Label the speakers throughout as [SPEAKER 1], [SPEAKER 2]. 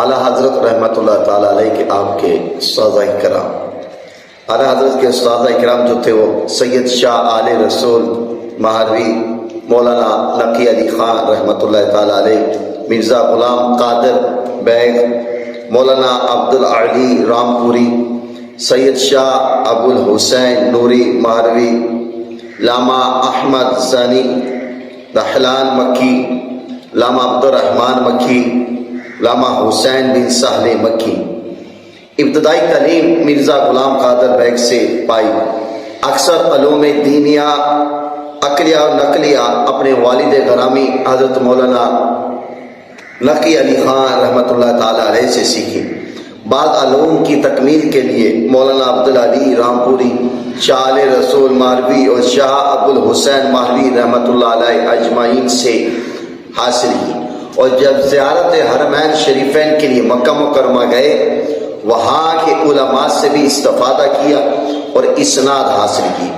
[SPEAKER 1] اعلیٰ حضرت رحمۃ اللہ تعالیٰ علیہ کے آپ کے اساتذہ کرام، اعلیٰ حضرت کے اساتذہ کرام جو تھے وہ سید شاہ آل رسول مہاروی مولانا نقی علی خان رحمۃ اللہ تعالیٰ علیہ، مرزا غلام قادر بیگ، مولانا عبدالعلی رامپوری، سید شاہ ابو الحسین نوری مہاروی، لاما احمد ثانی دحلان مکی، لاما عبدالرحمن مکی، لاما حسین بن سہل مکی۔ ابتدائی تعلیم مرزا غلام قادر بیگ سے پائی۔ اکثر علوم دینیہ عقلیہ و نقلیہ اپنے والد گرامی حضرت مولانا نقی علی خان رحمۃ اللہ تعالیٰ علیہ سے سیکھی۔ بعض علوم کی تکمیل کے لیے مولانا عبدالعلی رامپوری، شاہ آل رسول مہاروی اور شاہ ابو الحسین مہاروی رحمۃ اللہ علیہ اجمعین سے حاصل کی، اور جب زیارت حرمین شریفین کے لیے مکہ مکرمہ گئے وہاں کے علماء سے بھی استفادہ کیا اور اسناد حاصل کی۔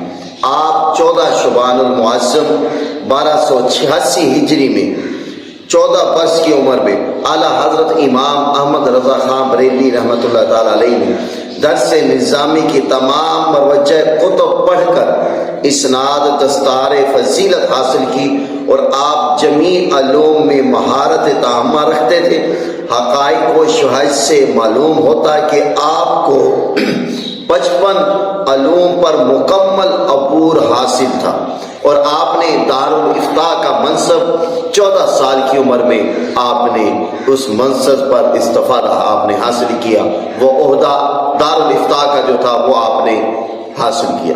[SPEAKER 1] آپ 14 شعبان المعظم 1286 ہجری میں 14 برس کی عمر میں اعلیٰ حضرت امام احمد رضا خان بریلوی رحمۃ اللہ تعالیٰ علیہ نے درس نظامی کی تمام مروجہ کتب پڑھ کر اسناد دستار فضیلت حاصل کی، اور آپ جمیع علوم میں مہارت تامہ رکھتے تھے۔ حقائق و شواہد سے معلوم ہوتا کہ آپ کو 55 علوم پر مکمل عبور حاصل تھا، اور آپ نے دارالافتاء کا منصب 14 سال کی عمر میں آپ نے اس منصب پر استفادہ آپ نے حاصل کیا، وہ عہدہ دارالافتاء کا جو تھا وہ آپ نے حاصل کیا۔